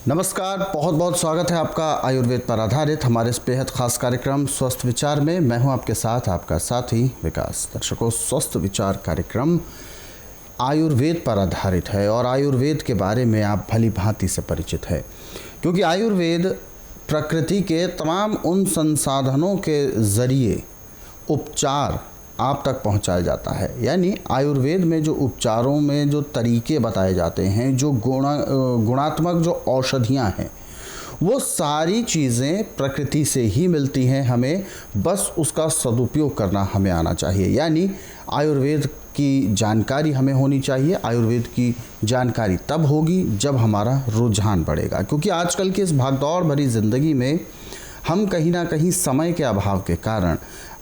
नमस्कार, बहुत बहुत स्वागत है आपका आयुर्वेद पर आधारित हमारे इस बेहद खास कार्यक्रम स्वस्थ विचार में। मैं हूं आपके साथ आपका साथी विकास। दर्शकों, स्वस्थ विचार कार्यक्रम आयुर्वेद पर आधारित है और आयुर्वेद के बारे में आप भली भांति से परिचित है, क्योंकि आयुर्वेद प्रकृति के तमाम उन संसाधनों के ज़रिए उपचार आप तक पहुंचाया जाता है। यानी आयुर्वेद में जो उपचारों में जो तरीके बताए जाते हैं, जो गुणात्मक जो औषधियां हैं, वो सारी चीज़ें प्रकृति से ही मिलती हैं। हमें बस उसका सदुपयोग करना हमें आना चाहिए। यानी आयुर्वेद की जानकारी हमें होनी चाहिए। आयुर्वेद की जानकारी तब होगी जब हमारा रुझान बढ़ेगा, क्योंकि आजकल की इस भागदौड़ भरी ज़िंदगी में हम कहीं ना कहीं समय के अभाव के कारण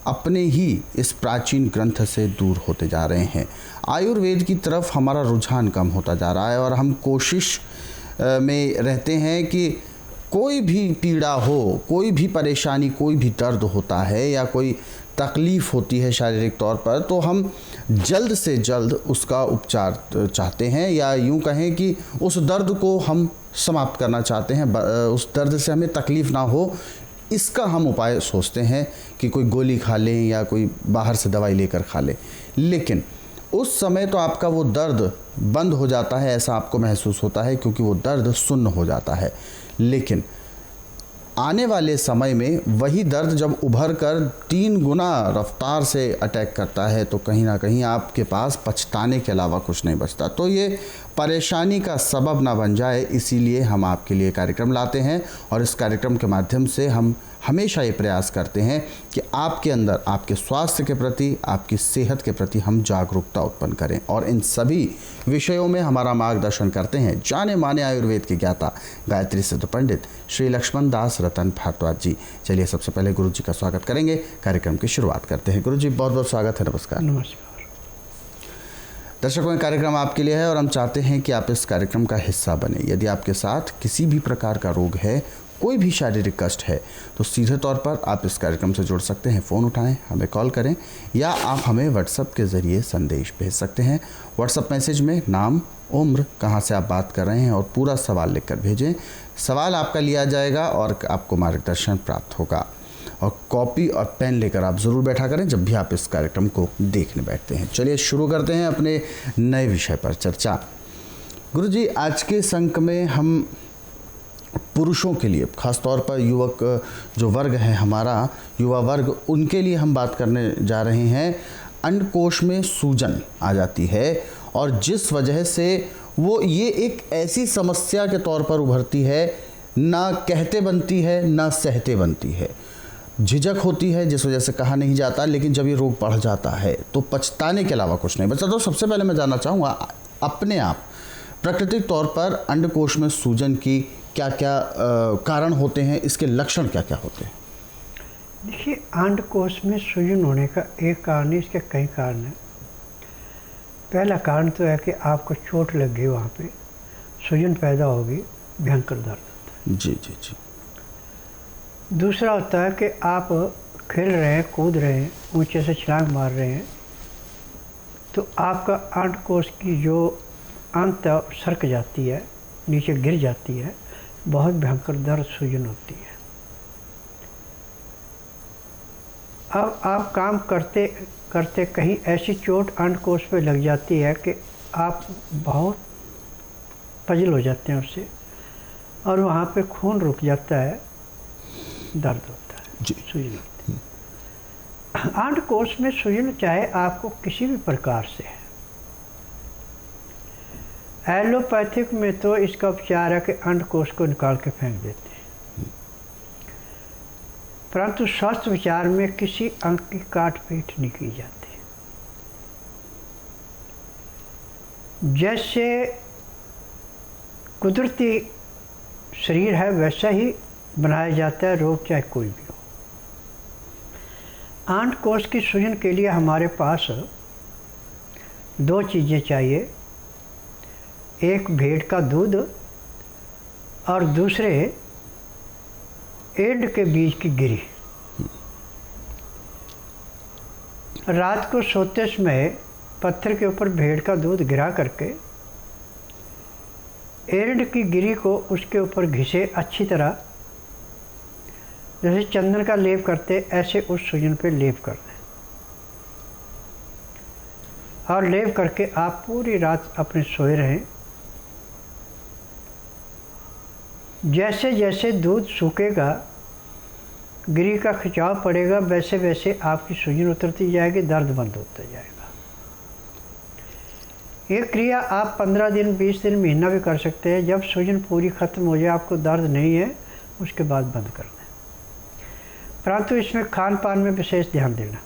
अपने ही इस प्राचीन ग्रंथ से दूर होते जा रहे हैं। आयुर्वेद की तरफ हमारा रुझान कम होता जा रहा है और हम कोशिश में रहते हैं कि कोई भी पीड़ा हो, कोई भी परेशानी, कोई भी दर्द होता है या कोई तकलीफ़ होती है शारीरिक तौर पर, तो हम जल्द से जल्द उसका उपचार चाहते हैं, या यूँ कहें कि उस दर्द को हम समाप्त करना चाहते हैं। उस दर्द से हमें तकलीफ़ ना हो, इसका हम उपाय सोचते हैं कि कोई गोली खा लें या कोई बाहर से दवाई लेकर खा लें। लेकिन उस समय तो आपका वो दर्द बंद हो जाता है, ऐसा आपको महसूस होता है, क्योंकि वो दर्द सुन्न हो जाता है। लेकिन आने वाले समय में वही दर्द जब उभर कर 3 गुना रफ्तार से अटैक करता है, तो कहीं ना कहीं आपके पास पछताने के अलावा कुछ नहीं बचता। तो ये परेशानी का सबब ना बन जाए, इसीलिए हम आपके लिए कार्यक्रम लाते हैं और इस कार्यक्रम के माध्यम से हम हमेशा ये प्रयास करते हैं कि आपके अंदर आपके स्वास्थ्य के प्रति, आपकी सेहत के प्रति हम जागरूकता उत्पन्न करें। और इन सभी विषयों में हमारा मार्गदर्शन करते हैं जाने माने आयुर्वेद के ज्ञाता, गायत्री सिद्ध पंडित श्री लक्ष्मण दास रतन भारद्वाज जी। चलिए सबसे पहले गुरु जी का स्वागत करेंगे, कार्यक्रम की शुरुआत करते हैं। गुरु जी, बहुत बहुत स्वागत है। नमस्कार। नमस्कार। दर्शकों, कार्यक्रम आपके लिए है और हम चाहते हैं कि आप इस कार्यक्रम का हिस्सा बने। यदि आपके साथ किसी भी प्रकार का रोग है, कोई भी शारीरिक कष्ट है, तो सीधे तौर पर आप इस कार्यक्रम से जुड़ सकते हैं। फ़ोन उठाएं, हमें कॉल करें, या आप हमें व्हाट्सएप के ज़रिए संदेश भेज सकते हैं। व्हाट्सएप मैसेज में नाम, उम्र, कहाँ से आप बात कर रहे हैं और पूरा सवाल लिखकर भेजें। सवाल आपका लिया जाएगा और आपको मार्गदर्शन प्राप्त होगा। और कॉपी और पेन लेकर आप ज़रूर बैठा करें जब भी आप इस कार्यक्रम को देखने बैठते हैं। चलिए शुरू करते हैं अपने नए विषय पर चर्चा। गुरु जी, आज के इस अंक में हम पुरुषों के लिए, ख़ासतौर पर युवक जो वर्ग है हमारा, युवा वर्ग, उनके लिए हम बात करने जा रहे हैं। अंडकोश में सूजन आ जाती है और जिस वजह से वो ये एक ऐसी समस्या के तौर पर उभरती है, ना कहते बनती है ना सहते बनती है। झिझक होती है जिस वजह से कहा नहीं जाता, लेकिन जब ये रोग बढ़ जाता है तो पछताने के अलावा कुछ नहीं बचता। तो सबसे पहले मैं जानना चाहूँगा, अपने आप प्राकृतिक तौर पर अंडकोश में सूजन की क्या क्या कारण होते हैं, इसके लक्षण क्या क्या होते हैं? देखिए, अंडकोश में सूजन होने का एक कारण नहीं, इसके कई कारण हैं। पहला कारण तो है कि आपको चोट लग गई, वहाँ पे सूजन पैदा होगी, भयंकर दर्द होता है। जी जी जी। दूसरा होता है कि आप खेल रहे हैं, कूद रहे हैं, ऊंचे से छलांग मार रहे हैं, तो आपका अंडकोश की जो अंत सरक जाती है, नीचे गिर जाती है, बहुत भयंकर दर्द सूजन होती है। अब आप काम करते करते कहीं ऐसी चोट अंडकोश पे लग जाती है कि आप बहुत पजल हो जाते हैं उससे, और वहाँ पे खून रुक जाता है, दर्द होता है, सूजन होती है। अंडकोश में सूजन चाहे आपको किसी भी प्रकार से है। एलोपैथिक में तो इसका उपचार है कि अंडकोश को निकाल के फेंक देते हैं, परंतु स्वास्थ्य विचार में किसी अंग की काट पीट नहीं की जाती। जैसे कुदरती शरीर है वैसा ही बनाया जाता है रोग, चाहे कोई भी हो। अंडकोश की सूजन के लिए हमारे पास 2 चीज़ें चाहिए, एक भेड़ का दूध और दूसरे एंड के बीज की गिरी। रात को सोते समय पत्थर के ऊपर भेड़ का दूध गिरा करके एरंड की गिरी को उसके ऊपर घिसे अच्छी तरह, जैसे चंदन का लेप करते ऐसे उस सूजन पे लेप कर दें और लेप करके आप पूरी रात अपने सोए रहें। जैसे जैसे दूध सूखेगा, गिरी का खिंचाव पड़ेगा, वैसे वैसे आपकी सूजन उतरती जाएगी, दर्द बंद होता जाएगा। ये क्रिया आप 15 दिन, 20 दिन, महीना भी कर सकते हैं। जब सूजन पूरी ख़त्म हो जाए, आपको दर्द नहीं है, उसके बाद बंद कर दें। परंतु इसमें खान पान में विशेष ध्यान देना।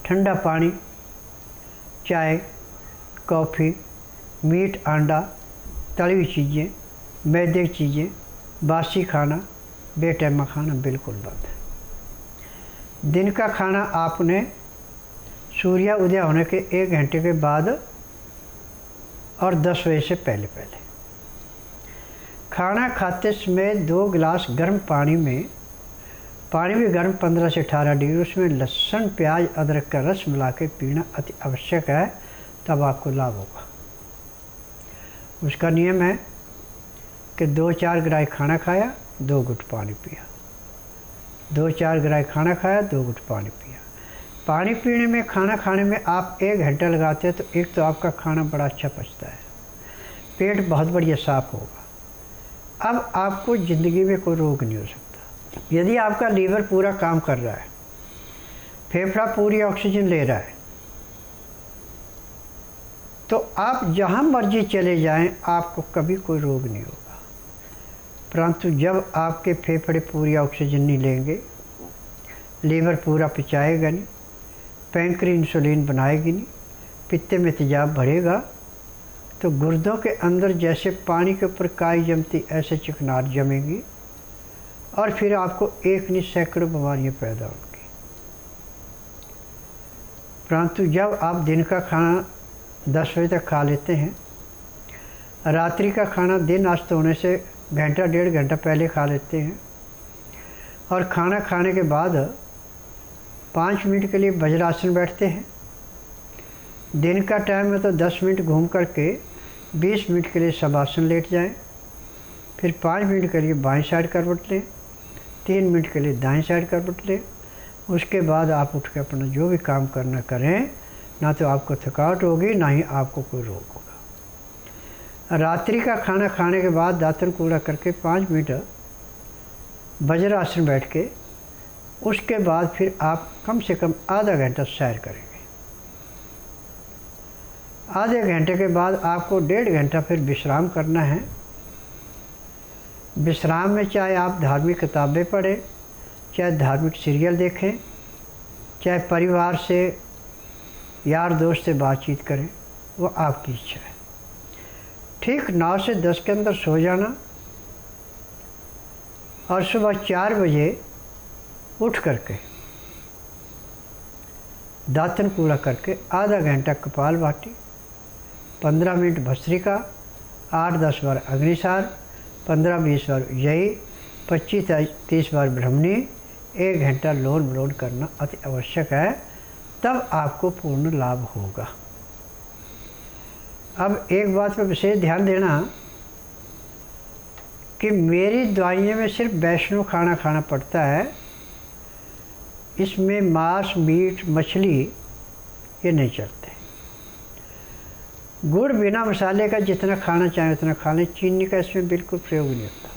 ठंडा पानी, चाय, कॉफ़ी, मीट, अंडा, तली हुई चीज़ें, मैदे की चीज़ें, बासी खाना, बेटैमा खाना बिल्कुल बंद है। दिन का खाना आपने सूर्य उदय होने के 1 घंटे के बाद और 10 बजे से पहले पहले। खाना खाते समय 2 गिलास गर्म पानी में, पानी भी गर्म 15 से 18 डिग्री, उसमें लहसुन, प्याज, अदरक का रस मिला के पीना अति आवश्यक है, तब आपको लाभ होगा। उसका नियम है कि 2-4 ग्राही खाना खाया, 2 घुट पानी पिया। 2-4 ग्राही खाना खाया, 2 घुट पानी पिया। पानी पीने में, खाना खाने में आप 1 घंटा लगाते हैं तो एक तो आपका खाना बड़ा अच्छा पचता है, पेट बहुत बढ़िया साफ होगा। अब आपको ज़िंदगी में कोई रोग नहीं हो सकता। यदि आपका लीवर पूरा काम कर रहा है, फेफड़ा पूरी ऑक्सीजन ले रहा है, तो आप जहाँ मर्जी चले जाएं, आपको कभी कोई रोग नहीं होगा। परंतु जब आपके फेफड़े पूरी ऑक्सीजन नहीं लेंगे, लीवर पूरा पचाएगा नहीं, पैंक्री इंसुलिन बनाएगी नहीं, पित्ते में तेजाब बढ़ेगा, तो गुर्दों के अंदर जैसे पानी के ऊपर काई जमती, ऐसे चिकनाहट जमेगी और फिर आपको एक नहीं सैकड़ों बीमारियाँ पैदा होंगी। परंतु जब आप दिन का खाना 10 बजे तक खा लेते हैं, रात्रि का खाना दिन अस्त होने से घंटा 1.5 घंटा पहले खा लेते हैं और खाना खाने के बाद 5 मिनट के लिए वज्रासन बैठते हैं। दिन का टाइम है तो 10 मिनट घूम करके 20 मिनट के लिए शवासन लेट जाएं, फिर 5 मिनट के लिए बाईं साइड करवट लें, 3 मिनट के लिए दाईं साइड करवट लें। उसके बाद आप उठ के अपना जो भी काम करना करें, ना तो आपको थकावट होगी, ना ही आपको कोई रोग होगा। रात्रि का खाना खाने के बाद दातन कूड़ा करके 5 मिनट वज्रासन बैठ के, उसके बाद फिर आप कम से कम आधा घंटा सैर करेंगे। आधे घंटे के बाद आपको 1.5 घंटा फिर विश्राम करना है। विश्राम में चाहे आप धार्मिक किताबें पढ़ें, चाहे धार्मिक सीरियल देखें, चाहे परिवार से, यार दोस्त से बातचीत करें, वो आपकी इच्छा है। ठीक 9 से 10 के अंदर सो जाना और सुबह 4 बजे उठ करके दातन कूड़ा करके आधा घंटा कपालभाति, 15 मिनट भस्त्रिका, 8-10 बार अग्निसार, 15-20 बार यही, 25-30 बार ब्रह्मणी, 1 घंटा लोन विलोन करना अति आवश्यक है, तब आपको पूर्ण लाभ होगा। अब एक बात पर विशेष ध्यान देना कि मेरी दवाइयों में सिर्फ वैष्णव खाना खाना पड़ता है, इसमें मांस, मीट, मछली ये नहीं चलते। गुड़ बिना मसाले का जितना खाना चाहे उतना खा लें, चीनी का इसमें बिल्कुल प्रयोग नहीं होता।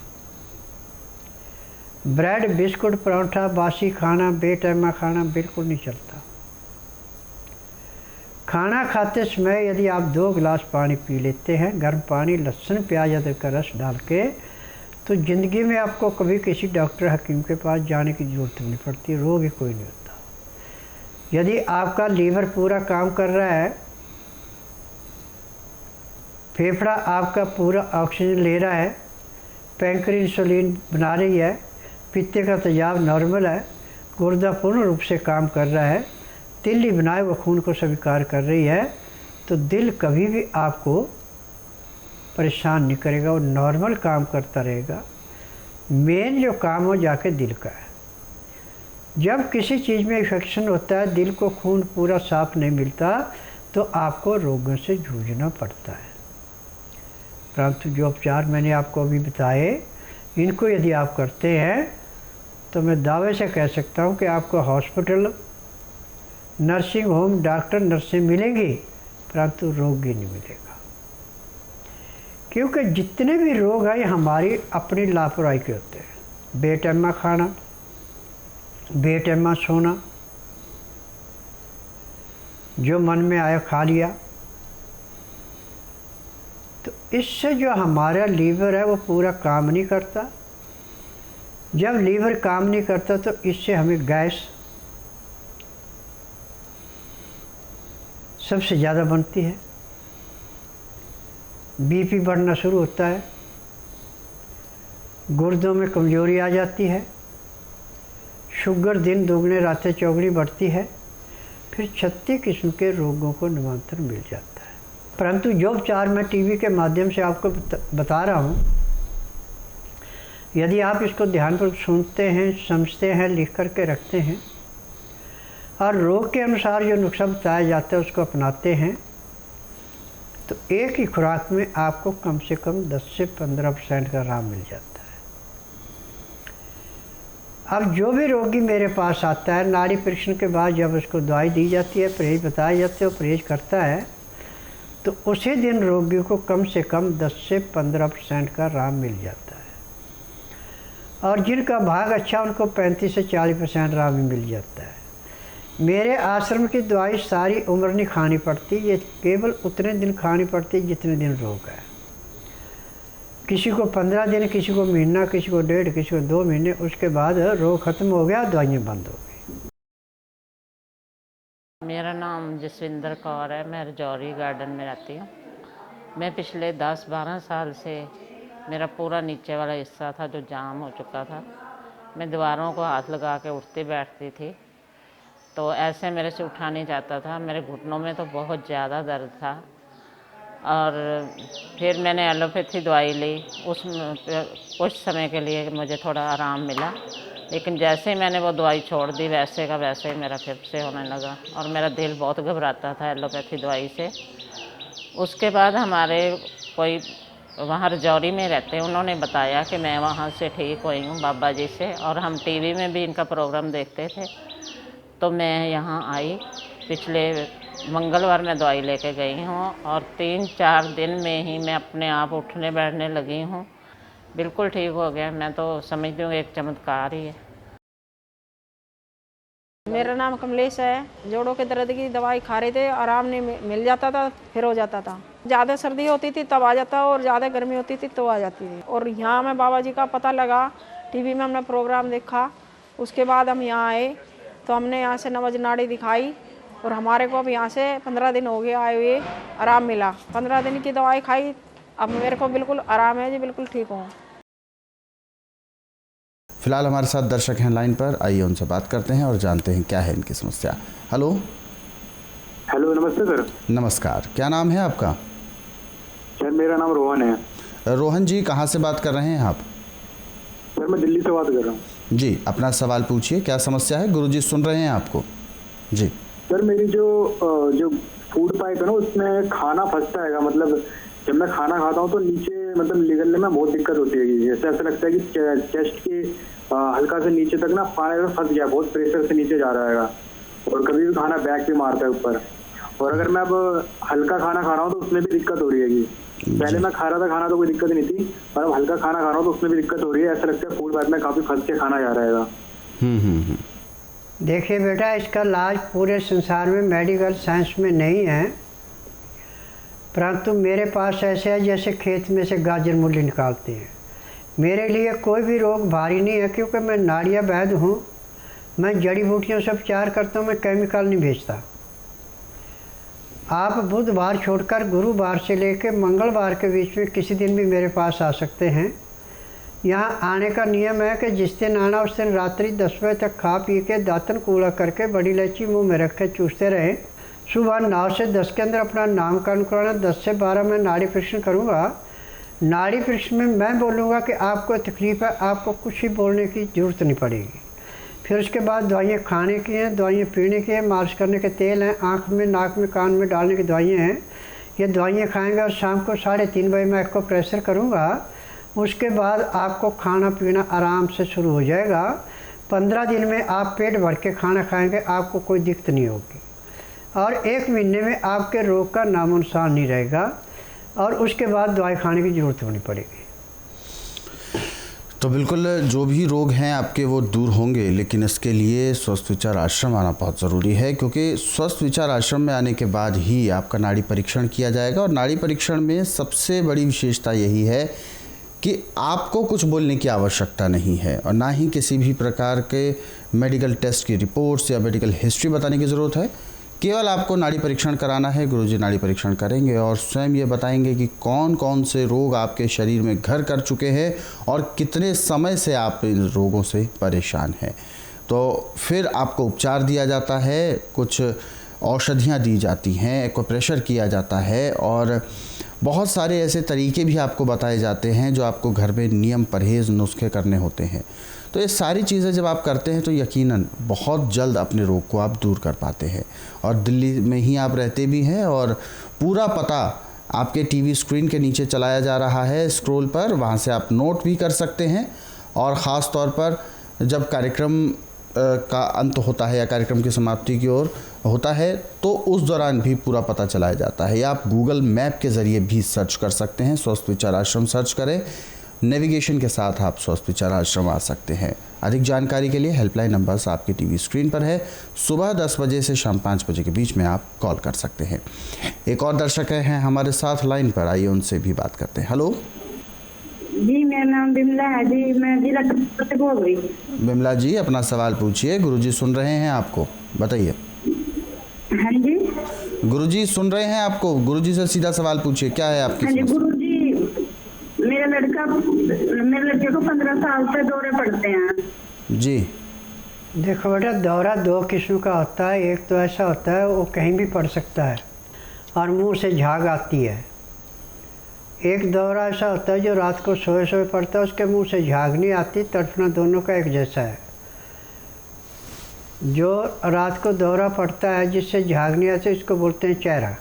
ब्रेड, बिस्कुट, पराठा, बासी खाना, बेटैमा खाना बिल्कुल नहीं चलता। खाना खाते समय यदि आप 2 गिलास पानी पी लेते हैं, गर्म पानी, लहसुन, प्याज, अदरक का रस डाल के, तो ज़िंदगी में आपको कभी किसी डॉक्टर, हकीम के पास जाने की ज़रूरत नहीं पड़ती, रोग ही कोई नहीं होता। यदि आपका लीवर पूरा काम कर रहा है, फेफड़ा आपका पूरा ऑक्सीजन ले रहा है, पैंक्री इंसुलिन बना रही है, पित्ते का तेजाब नॉर्मल है, गुर्दा पूर्ण रूप से काम कर रहा है, तिल्ली बनाए वो खून को स्वीकार कर रही है, तो दिल कभी भी आपको परेशान नहीं करेगा, वो नॉर्मल काम करता रहेगा। मेन जो काम हो जाके दिल का है। जब किसी चीज़ में इन्फेक्शन होता है, दिल को खून पूरा साफ नहीं मिलता, तो आपको रोगों से जूझना पड़ता है। परंतु जो उपचार मैंने आपको अभी बताए, इनको यदि आप करते हैं तो मैं दावे से कह सकता हूँ कि आपको हॉस्पिटल, नर्सिंग होम, डॉक्टर, नर्सें मिलेंगी, परंतु रोगी नहीं मिलेगा। क्योंकि जितने भी रोग हैं हमारी अपनी लापरवाही के होते हैं। बेटैमा खाना, बेटैमा सोना, जो मन में आया खा लिया, तो इससे जो हमारा लीवर है वो पूरा काम नहीं करता। जब लीवर काम नहीं करता तो इससे हमें गैस सबसे ज़्यादा बनती है, बीपी बढ़ना शुरू होता है, गुर्दों में कमजोरी आ जाती है, शुगर दिन दोगुने रातें चौगुनी बढ़ती है, फिर 36 किस्म के रोगों को निमंत्रण मिल जाता है। परंतु जो उपचार मैं टीवी के माध्यम से आपको बता रहा हूँ, यदि आप इसको ध्यानपूर्वक सुनते हैं, समझते हैं, लिख कर के रखते हैं और रोग के अनुसार जो नुस्खा बताया जाता है उसको अपनाते हैं, तो एक ही खुराक में आपको कम से कम 10 से 15% का आराम मिल जाता है। अब जो भी रोगी मेरे पास आता है, नाड़ी परीक्षण के बाद जब उसको दवाई दी जाती है, परहेज बताया जाता है, वो परहेज करता है, तो उसी दिन रोगी को कम से कम 10 से 15% का आराम मिल जाता है। और जिनका भाग अच्छा उनको 35 से 40% आराम भी मिल जाता है। मेरे आश्रम की दवाई सारी उम्र नहीं खानी पड़ती, ये केवल उतने दिन खानी पड़ती जितने दिन रोग है। किसी को 15 दिन, किसी को महीना, किसी को 1.5, किसी को 2 महीने, उसके बाद रोग खत्म हो गया, दवाइयाँ बंद हो गई। मेरा नाम जसविंदर कौर है, मैं रजौरी गार्डन में रहती हूँ। मैं पिछले 10-12 साल से मेरा पूरा नीचे वाला हिस्सा था जो जाम हो चुका था। मैं दीवारों को हाथ लगा के उठती बैठती थी, तो ऐसे मेरे से उठा नहीं जाता था। मेरे घुटनों में तो बहुत ज़्यादा दर्द था और फिर मैंने एलोपैथी दवाई ली। कुछ समय के लिए मुझे थोड़ा आराम मिला, लेकिन जैसे ही मैंने वो दवाई छोड़ दी वैसे का वैसे ही मेरा फिर से होने लगा और मेरा दिल बहुत घबराता था एलोपैथी दवाई से। उसके बाद हमारे कोई वहाँ रजौरी में रहते हैं, उन्होंने बताया कि मैं वहाँ से ठीक हुई हूँ बाबा जी से, और हम टीवी में भी इनका प्रोग्राम देखते थे। तो मैं यहाँ आई, पिछले मंगलवार मैं दवाई लेके गई हूँ और 3-4 दिन में ही मैं अपने आप उठने बैठने लगी हूँ, बिल्कुल ठीक हो गया। मैं तो समझती हूँ एक चमत्कार ही है। मेरा नाम कमलेश है। जोड़ों के दर्द की दवाई खा रहे थे, आराम नहीं मिल जाता था, फिर हो जाता था। ज़्यादा सर्दी होती थी तब आ जाता और ज़्यादा गर्मी होती थी तो आ जाती थी। और यहाँ में बाबा जी का पता लगा, टीवी में हमने प्रोग्राम देखा, उसके बाद हम यहाँ आए तो हमने यहाँ से नवज नाड़ी दिखाई और हमारे को अब यहाँ से 15 दिन हो गए आए हुए, आराम मिला। 15 दिन की दवाई खाई, अब मेरे को बिल्कुल आराम है जी, बिल्कुल ठीक हूँ। फिलहाल हमारे साथ दर्शक हैं लाइन पर, आइए उनसे बात करते हैं और जानते हैं क्या है इनकी समस्या। हेलो। हेलो, नमस्ते सर। नमस्कार, क्या नाम है आपका? सर मेरा नाम रोहन है। रोहन जी, कहाँ से बात कर रहे हैं आप? सर मैं दिल्ली से बात कर रहा हूँ। जी, अपना सवाल पूछिए, क्या समस्या है? गुरुजी सुन रहे हैं आपको। जी सर, मेरी जो फूड पाइप है ना, उसमें खाना फंसता है। मतलब जब मैं खाना खाता हूँ तो नीचे मतलब निगलने में बहुत दिक्कत होती है। जैसे ऐसा लगता है कि चेस्ट के हल्का से नीचे तक ना पानी फंस गया, बहुत प्रेशर से नीचे जा रहा है और कभी भी खाना बैक भी मारता है ऊपर। और अगर मैं अब हल्का खाना खा रहा हूँ तो उसमें भी दिक्कत हो रही है। पहले मैं खा रहा था खाना तो कोई दिक्कत नहीं थी, पर अब हल्का खाना खा रहा हूँ तो उसमें भी दिक्कत हो रही है। ऐसा लगता है फूड पाइप में काफी फंस के खाना जा रहा है। देखिए बेटा, इसका इलाज पूरे संसार में मेडिकल साइंस में नहीं है, परंतु मेरे पास ऐसे है जैसे खेत में से गाजर मूली निकालते हैं। मेरे लिए कोई भी रोग भारी नहीं है, क्योंकि मैं नाड़िया वैद्य हूँ। मैं जड़ी बूटियों से उपचार करता हूँ, मैं केमिकल नहीं बेचता। आप बुधवार छोड़कर गुरुवार से लेकर मंगलवार के बीच में किसी दिन भी मेरे पास आ सकते हैं। यहाँ आने का नियम है कि जिस दिन आना उस दिन रात्रि 10 बजे तक खा पी के दातन कूड़ा करके बड़ी इलायची मुंह में रख के चूसते रहें। सुबह 9 से 10 के अंदर अपना नामकरण कराना। 10 से 12 में नाड़ी परीक्षण करूँगा। नाड़ी परीक्षण में मैं बोलूँगा कि आपको तकलीफ़ है, आपको कुछ ही बोलने की ज़रूरत नहीं पड़ेगी। फिर उसके बाद दवाइयाँ खाने की हैं, दवाइयाँ पीने की हैं, मालिश करने के तेल हैं, आँख में, नाक में, कान में डालने की दवाइयाँ हैं। ये दवाइयाँ खाएंगे और शाम को 3:30 बजे मैं आपको प्रेशर करूँगा। उसके बाद आपको खाना पीना आराम से शुरू हो जाएगा। 15 दिन में आप पेट भर के खाना खाएंगे, आपको कोई दिक्कत नहीं होगी और 1 महीने में आपके रोग का नामो निशान नहीं रहेगा और उसके बाद दवाई खाने की ज़रूरत होनी पड़ेगी। तो बिल्कुल जो भी रोग हैं आपके वो दूर होंगे, लेकिन इसके लिए स्वस्थ विचार आश्रम आना बहुत ज़रूरी है, क्योंकि स्वस्थ विचार आश्रम में आने के बाद ही आपका नाड़ी परीक्षण किया जाएगा। और नाड़ी परीक्षण में सबसे बड़ी विशेषता यही है कि आपको कुछ बोलने की आवश्यकता नहीं है और ना ही किसी भी प्रकार के मेडिकल टेस्ट की रिपोर्ट्स या मेडिकल हिस्ट्री बताने की ज़रूरत है। केवल आपको नाड़ी परीक्षण कराना है। गुरुजी नाड़ी परीक्षण करेंगे और स्वयं ये बताएंगे कि कौन कौन से रोग आपके शरीर में घर कर चुके हैं और कितने समय से आप इन रोगों से परेशान हैं। तो फिर आपको उपचार दिया जाता है, कुछ औषधियाँ दी जाती हैं, एक्यूप्रेशर किया जाता है और बहुत सारे ऐसे तरीके भी आपको बताए जाते हैं जो आपको घर में नियम परहेज़ नुस्खे करने होते हैं। तो ये सारी चीज़ें जब आप करते हैं तो यकीनन बहुत जल्द अपने रोग को आप दूर कर पाते हैं। और दिल्ली में ही आप रहते भी हैं और पूरा पता आपके टीवी स्क्रीन के नीचे चलाया जा रहा है स्क्रॉल पर, वहाँ से आप नोट भी कर सकते हैं। और ख़ास तौर पर जब कार्यक्रम का अंत होता है या कार्यक्रम की समाप्ति की ओर होता है तो उस दौरान भी पूरा पता चलाया जाता है। या आप गूगल मैप के ज़रिए भी सर्च कर सकते हैं, स्वस्थ विचार आश्रम सर्च करें, नेविगेशन के साथ आप स्वस्थ विचार आश्रम आ सकते हैं। अधिक जानकारी के लिए हेल्पलाइन नंबर्स आपके टीवी स्क्रीन पर है। सुबह 10 बजे से शाम 5 बजे के बीच में आप कॉल कर सकते हैं। एक और दर्शक हैं हमारे साथ लाइन पर, आइए उनसे भी बात करते हैं। हेलो जी, मेरा नाम बिमला है जी, मैं जिला कपूरथला से बोल रही हूँ। बिमला जी अपना सवाल पूछिए, गुरुजी सुन रहे हैं आपको, बताइए। हाँ जी, गुरुजी सुन रहे हैं आपको, गुरुजी से सीधा सवाल पूछिए, क्या है आपकी हाँ जी समस्या? गुरुजी, मेरे लड़के को 15 साल से दौरे पड़ते हैं जी। देखो बेटा, दौरा 2 किस्म का होता है। एक तो ऐसा होता है वो कहीं भी पड़ सकता है और मुंह से झाग आती है। एक दौरा ऐसा होता है जो रात को सोए सोए पड़ता है, उसके मुंह से झाग नहीं आती, तड़फना दोनों का एक जैसा है। जो रात को दौरा पड़ता है जिससे झाग नहीं आती उसको बोलते हैं चेहरा,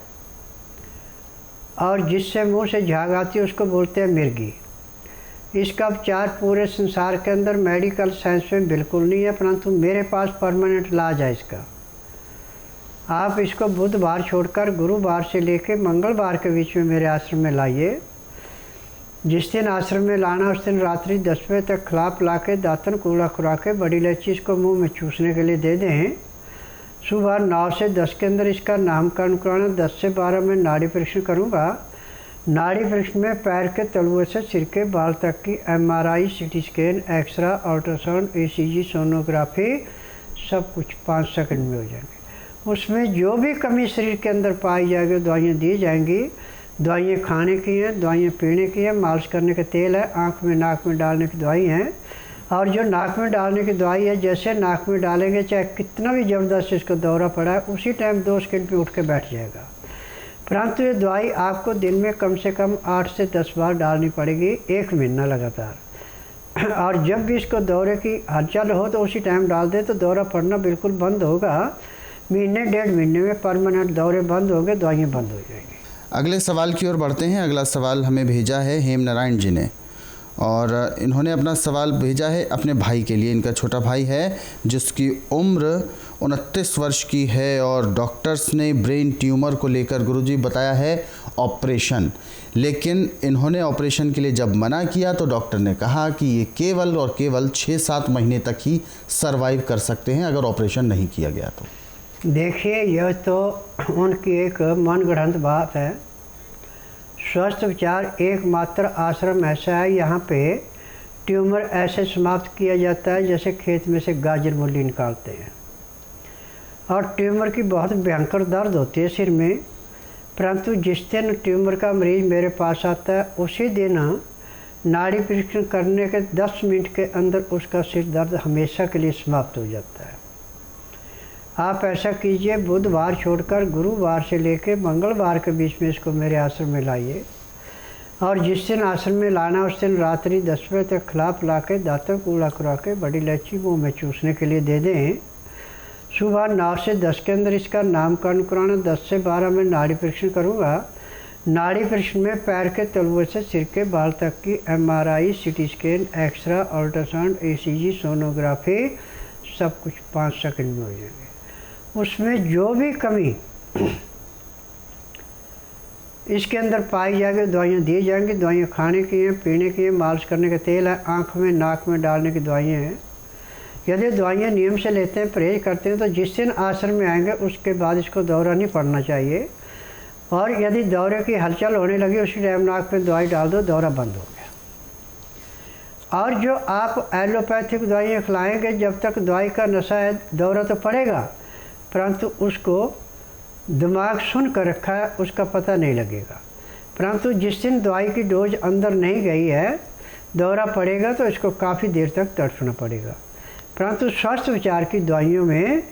और जिससे मुंह से झाग आती है उसको बोलते हैं मिर्गी। इसका उपचार पूरे संसार के अंदर मेडिकल साइंस में बिल्कुल नहीं है, परंतु मेरे पास परमानेंट इलाज है इसका। आप इसको बुधवार छोड़कर गुरुवार से लेकर मंगलवार के बीच में मेरे आश्रम में लाइए। जिस दिन आश्रम में लाना उस दिन रात्रि 10 बजे तक खिला पिला के दातन कूड़ा खुरा के बड़ी इलायची इसको मुंह में चूसने के लिए दे दें। सुबह 9 से 10 के अंदर इसका नामकरण कराना, 10 से 12 में नाड़ी परीक्षण करूँगा। नाड़ी परीक्षण में पैर के तलुए से सिर के बाल तक की MRI, CT scan, x-ray, ultrasound, ECG, sonography सब कुछ 5 सेकंड में हो जाएंगे। उसमें जो भी कमी शरीर के अंदर पाई जाएगी दवाइयाँ दी जाएंगी। दवाइयाँ खाने की हैं, दवाइयाँ पीने की हैं, मालिश करने का तेल है, आँख में नाक में डालने की दवाई हैं। और जो नाक में डालने की दवाई है, जैसे नाक में डालेंगे चाहे कितना भी ज़बरदस्त इसको दौरा पड़ा है उसी टाइम 2 सेकंड में उठ के बैठ जाएगा। परंतु ये दवाई आपको दिन में कम से कम 8 से 10 बार डालनी पड़ेगी, 1 महीना लगातार। और जब भी इसको दौरे की हलचल हो तो उसी टाइम डाल दे तो दौरा पड़ना बिल्कुल बंद होगा। महीने 1.5 महीने में परमानेंट दौरे बंद हो गए, दवाइयाँ बंद हो जाएंगी। अगले सवाल की ओर बढ़ते हैं। अगला सवाल हमें भेजा है हेम नारायण जी ने, और इन्होंने अपना सवाल भेजा है अपने भाई के लिए। इनका छोटा भाई है जिसकी उम्र 29 वर्ष की है और डॉक्टर्स ने ब्रेन ट्यूमर को लेकर गुरुजी बताया है ऑपरेशन, लेकिन इन्होंने ऑपरेशन के लिए जब मना किया तो डॉक्टर ने कहा कि ये केवल और केवल 6-7 महीने तक ही सरवाइव कर सकते हैं अगर ऑपरेशन नहीं किया गया तो। देखिए, यह तो उनकी एक मनगढ़ंत बात है। स्वस्थ विचार एकमात्र आश्रम ऐसा है यहाँ पे ट्यूमर ऐसे समाप्त किया जाता है जैसे खेत में से गाजर मूली निकालते हैं। और ट्यूमर की बहुत भयंकर दर्द होती है सिर में, परंतु जिस दिन ट्यूमर का मरीज़ मेरे पास आता है उसी दिन नाड़ी परीक्षण करने के 10 मिनट के अंदर उसका सिर दर्द हमेशा के लिए समाप्त हो जाता है। आप ऐसा कीजिए, बुधवार छोड़कर गुरुवार से लेकर मंगलवार के बीच में इसको मेरे आश्रम में लाइए। और जिस दिन आश्रम में लाना उस दिन रात्रि 10 बजे तक खिला पिला के दांतों कूड़ा खुरा के बड़ी इलायची मुँह में चूसने के लिए दे दें। सुबह 9 से 10 के अंदर इसका नामकरण कराना, 10 से 12 में नाड़ी परीक्षण करूँगा। नाड़ी प्रश्न में पैर के तलुओं से सिर के बाल तक की MRI, CT scan, x-ray, ultrasound, ECG, sonography सब कुछ 5 सेकंड में हो जाएंगे। उसमें जो भी कमी इसके अंदर पाई जाएगी, दवाइयाँ दी जाएंगी। दवाइयाँ खाने की हैं, पीने की हैं, मालिश करने का तेल है, आँख में नाक में डालने की दवाइयाँ हैं। यदि दवाइयाँ नियम से लेते हैं, परहेज करते हैं, तो जिस दिन आश्रम में आएंगे उसके बाद इसको दौरा नहीं पड़ना चाहिए। और यदि दौरे की हलचल होने लगी उसी टाइम नाक में दवाई डाल दो, दौरा बंद हो गया। और जो आप एलोपैथिक दवाइयाँ खिलाएँगे, जब तक दवाई का नशा है दौरा तो पड़ेगा, परंतु उसको दिमाग सुन कर रखा है, उसका पता नहीं लगेगा। परंतु जिस दिन दवाई की डोज अंदर नहीं गई है, दौरा पड़ेगा तो इसको काफ़ी देर तक तड़पना पड़ेगा। परंतु स्वस्थ विचार की दवाइयों में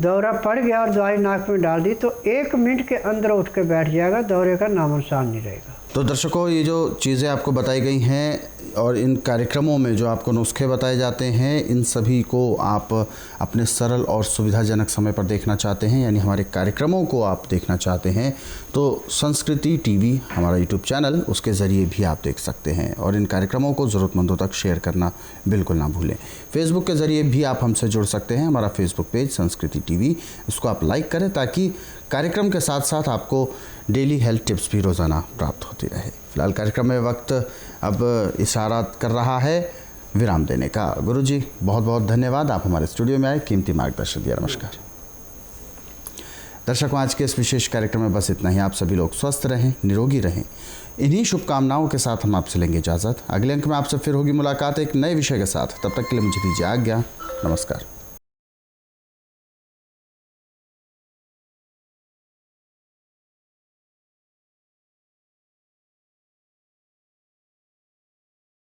दौरा पड़ गया और दवाई नाक में डाल दी तो 1 मिनट के अंदर उठ के बैठ जाएगा, दौरे का नामो निशान नहीं रहेगा। तो दर्शकों, ये जो चीज़ें आपको बताई गई हैं और इन कार्यक्रमों में जो आपको नुस्खे बताए जाते हैं, इन सभी को आप अपने सरल और सुविधाजनक समय पर देखना चाहते हैं, यानी हमारे कार्यक्रमों को आप देखना चाहते हैं, तो संस्कृति टीवी हमारा यूट्यूब चैनल, उसके ज़रिए भी आप देख सकते हैं। और इन कार्यक्रमों को ज़रूरतमंदों तक शेयर करना बिल्कुल ना भूलें। फेसबुक के ज़रिए भी आप हमसे जुड़ सकते हैं। हमारा फेसबुक पेज संस्कृति टीवी, इसको आप लाइक करें ताकि कार्यक्रम के साथ साथ आपको डेली हेल्थ टिप्स भी रोज़ाना प्राप्त होती रहे। फिलहाल कार्यक्रम में वक्त अब इशारा कर रहा है विराम देने का। गुरुजी, बहुत बहुत धन्यवाद, आप हमारे स्टूडियो में आए, कीमती मार्गदर्शन दिया। नमस्कार दर्शकों, आज के इस विशेष कार्यक्रम में बस इतना ही। आप सभी लोग स्वस्थ रहें, निरोगी रहें। इन्हीं शुभकामनाओं के साथ हम आपसे लेंगे इजाज़त। अगले अंक में आपसे फिर होगी मुलाकात एक नए विषय के साथ। तब तक के लिए मुझे दीजिए आज्ञा। नमस्कार।